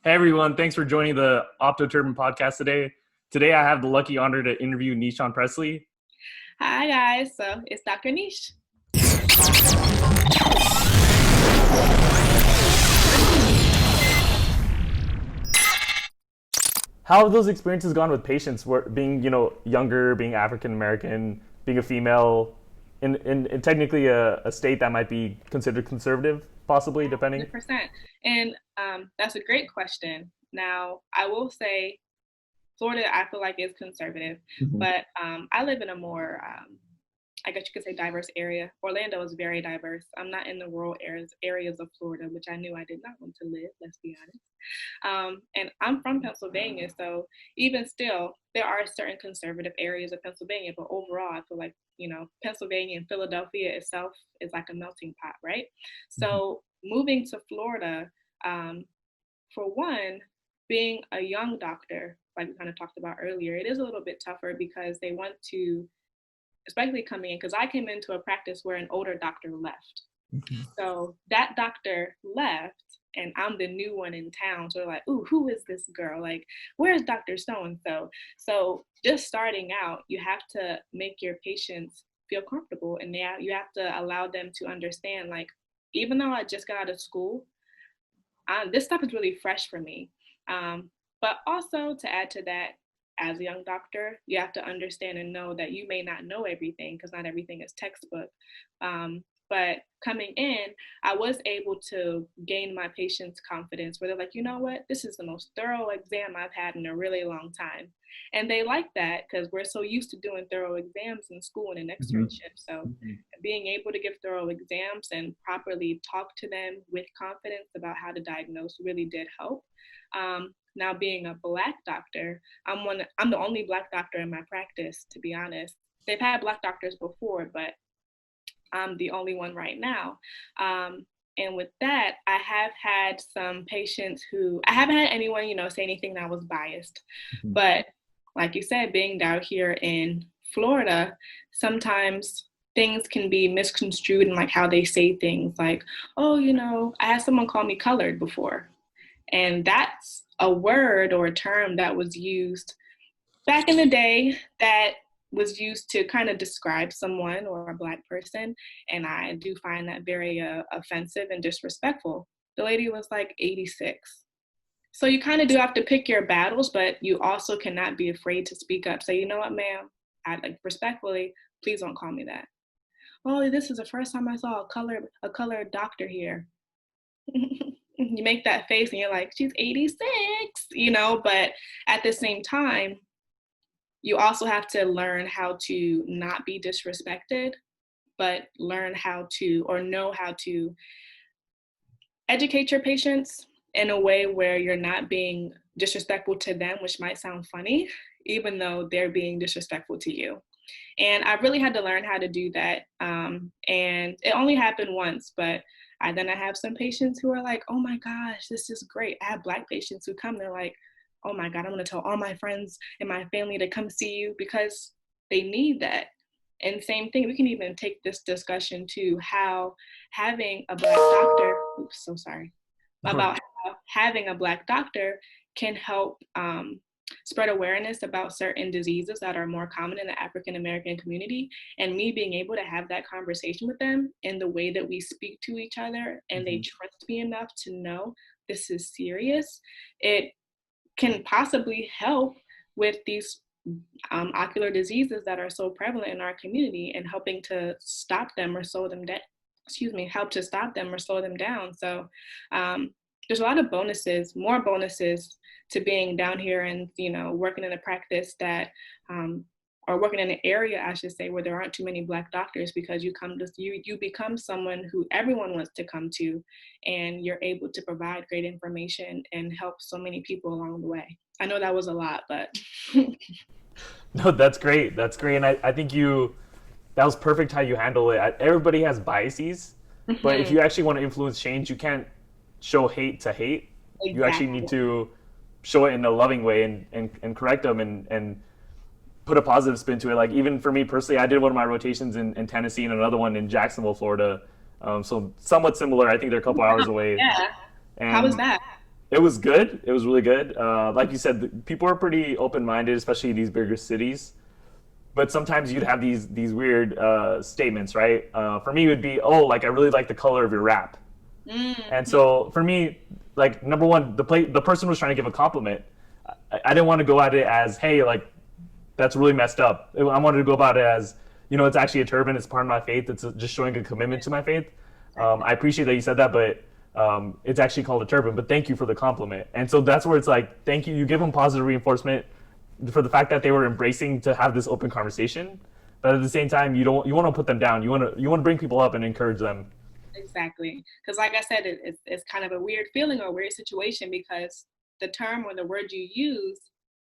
Hey everyone, thanks for joining the Optoturban podcast today. Today I have the lucky honor to interview Nishan Pressley. Hi guys, so it's Dr. Niche. How have those experiences gone with patients being, younger, being African American, being a female in technically a state that might be considered conservative, possibly, depending? 100%. And that's a great question. Now, I will say Florida, I feel like is conservative, Mhm. but I live in a more, I guess you could say, diverse area. Orlando is very diverse. I'm not in the rural areas of Florida, which I knew I did not want to live, let's be honest. And I'm from Pennsylvania, so even still, there are certain conservative areas of Pennsylvania, but overall, I feel like, Pennsylvania and Philadelphia itself is like a melting pot, right? Mhm. So moving to Florida, um, for one, being a young doctor, like we kind of talked about earlier, it is a little bit tougher because they want to, especially coming in, because I came into a practice where an older doctor left. Mhm. So that doctor left, and I'm the new one in town. So they're like, "Ooh, who is this girl? Like, where's Doctor So and so?" So just starting out, you have to make your patients feel comfortable, and you have to allow them to understand. Like, even though I just got out of school, this stuff is really fresh for me. Um, but also to add to that, as a young doctor, you have to understand and know that you may not know everything because not everything is textbook. But coming in, I was able to gain my patients' confidence where they're like, you know what, this is the most thorough exam I've had in a really long time. And they like that because we're so used to doing thorough exams in school and in Mhm. externship. So Mhm. being able to give thorough exams and properly talk to them with confidence about how to diagnose really did help. Now being a Black doctor, I'm the only Black doctor in my practice, to be honest. They've had Black doctors before, but I'm the only one right now. And with that, I have had some patients who I haven't had anyone, say anything that was biased. Mhm. But like you said, being down here in Florida, sometimes things can be misconstrued in like how they say things like, oh, I had someone call me colored before. And that's a word or a term that was used back in the day that was used to kind of describe someone or a Black person. And I do find that very offensive and disrespectful. The lady was like 86. So you kind of do have to pick your battles, but you also cannot be afraid to speak up. Say, you know what, ma'am, I like respectfully, please don't call me that. Oh, this is the first time I saw a colored doctor here. You make that face and you're like, she's 86, but at the same time, you also have to learn how to not be disrespected, but learn how to or know how to educate your patients in a way where you're not being disrespectful to them, which might sound funny, even though they're being disrespectful to you. And I really had to learn how to do that. And it only happened once, but then I have some patients who are like, oh my gosh, this is great. I have Black patients who come, they're like, oh my God, I'm going to tell all my friends and my family to come see you because they need that. And same thing, we can even take this discussion to how having a Black doctor, oops, so sorry, about how having a Black doctor can help spread awareness about certain diseases that are more common in the African American community. And me being able to have that conversation with them in the way that we speak to each other and they Mhm. trust me enough to know this is serious, it can possibly help with these ocular diseases that are so prevalent in our community and helping to stop them or slow them down. Excuse me, help to stop them or slow them down. So there's a lot of bonuses, more bonuses to being down here and working in a practice that or working in an area, I should say, where there aren't too many Black doctors because you become someone who everyone wants to come to, and you're able to provide great information and help so many people along the way. I know that was a lot, but No, that's great. That's great. And I think that was perfect how you handle it. Everybody has biases, but if Mhm. you actually want to influence change, you can't show hate to hate. You actually need Exactly. to show it in a loving way and correct them and put a positive spin to it. Like even for me personally, I did one of my rotations in Tennessee and another one in Jacksonville, Florida. So somewhat similar. I think they're a couple hours away. Yeah. How was And that? It was good. It was really good. Like you said, people are pretty open-minded, especially in these bigger cities. But sometimes you'd have these weird statements, right? For me, it would be, oh, like I really like the color of your wrap. And Mm-hmm. so for me, like number one, the person was trying to give a compliment. I didn't want to go at it as, hey, like that's really messed up. I wanted to go about it as, it's actually a turban. It's part of my faith. It's just showing a commitment to my faith. Exactly. I appreciate that you said that, but it's actually called a turban. But thank you for the compliment. And so that's where it's like, thank you. You give them positive reinforcement for the fact that they were embracing to have this open conversation. But at the same time, you want to put them down. You want to bring people up and encourage them. Exactly. Because, like I said, it's kind of a weird feeling or a weird situation because the term or the word you use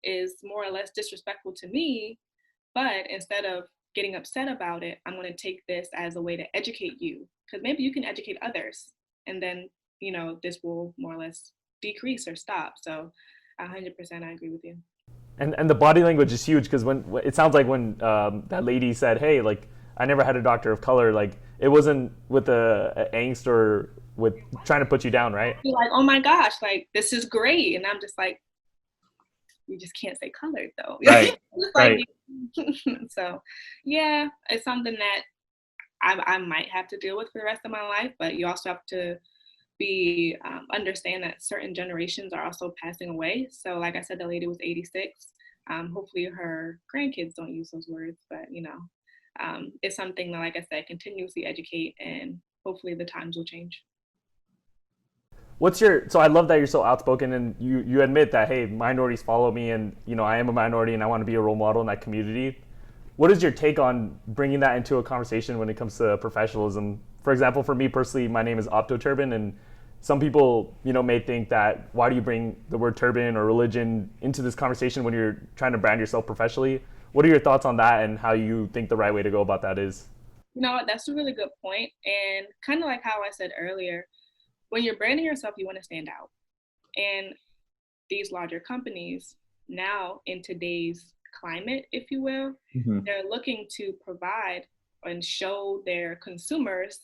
is more or less disrespectful to me. But instead of getting upset about it, I'm going to take this as a way to educate you because maybe you can educate others. And then, this will more or less decrease or stop. So 100% I agree with you. And the body language is huge because when it sounds like when that lady said, "Hey, like I never had a doctor of color," like it wasn't with a angst or with trying to put you down, right? You're like, oh my gosh, like this is great. And I'm just like, you just can't say colored though. Right, It's like, right. so yeah, it's something that I might have to deal with for the rest of my life, but you also have to be understand that certain generations are also passing away. So like I said, the lady was 86. Hopefully her grandkids don't use those words, but it's something that, like I said, continuously educate and hopefully the times will change. So I love that you're so outspoken and you admit that, hey, minorities follow me and I am a minority and I want to be a role model in that community. What is your take on bringing that into a conversation when it comes to professionalism? For example, for me personally, my name is Opto Turban, and some people, may think that why do you bring the word turban or religion into this conversation when you're trying to brand yourself professionally? What are your thoughts on that and how you think the right way to go about that is? You know what? That's a really good point. And kind of like how I said earlier, when you're branding yourself, you want to stand out. And these larger companies now in today's climate, if you will, Mm-hmm. they're looking to provide and show their consumers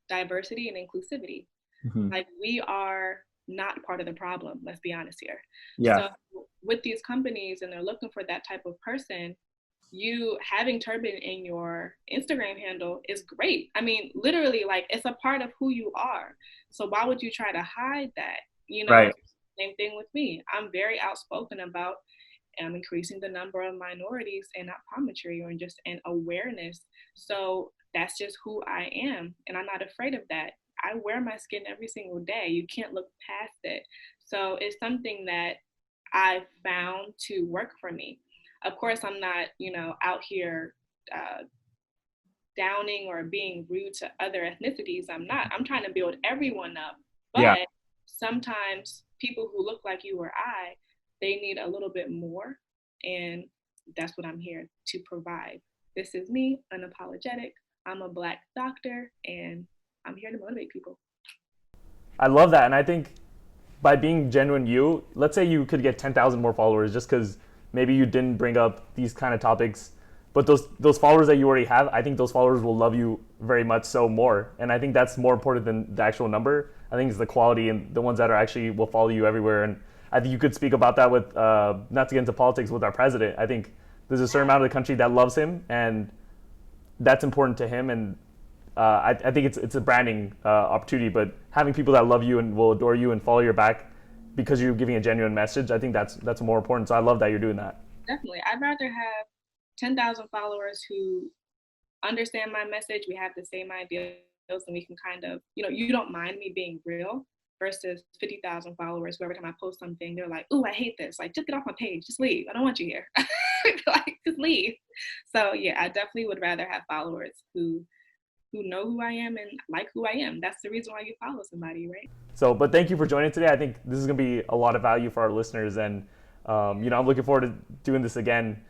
diversity and inclusivity. Mm-hmm. Like we are not part of the problem, let's be honest here. Yeah. So with these companies and they're looking for that type of person, you having turban in your Instagram handle is great. I mean, literally, like it's a part of who you are. So why would you try to hide that? Right. Same thing with me. I'm very outspoken about increasing the number of minorities in optometry or just in awareness. So that's just who I am, and I'm not afraid of that. I wear my skin every single day. You can't look past it. So it's something that I found to work for me. Of course, I'm not, out here downing or being rude to other ethnicities. I'm not. I'm trying to build everyone up. Yeah. But sometimes people who look like you or I, they need a little bit more. And that's what I'm here to provide. This is me, unapologetic. I'm a Black doctor, and I'm here to motivate people. I love that. And I think by being genuine you, let's say you could get 10,000 more followers just because maybe you didn't bring up these kind of topics, but those followers that you already have, I think those followers will love you very much so more. And I think that's more important than the actual number. I think it's the quality and the ones that are actually will follow you everywhere. And I think you could speak about that with, not to get into politics, with our president. I think there's a certain amount of the country that loves him, and that's important to him. And I think it's a branding opportunity, but having people that love you and will adore you and follow your back because you're giving a genuine message, I think that's more important. So I love that you're doing that. Definitely. I'd rather have 10,000 followers who understand my message. We have the same ideals and we can kind of, you don't mind me being real versus 50,000 followers who every time I post something, they're like, "Ooh, I hate this. Like, just get off my page. Just leave. I don't want you here." Like, just leave. So yeah, I definitely would rather have followers who know who I am and like who I am. That's the reason why you follow somebody, right? So, but thank you for joining today. I think this is going to be a lot of value for our listeners, and I'm looking forward to doing this again.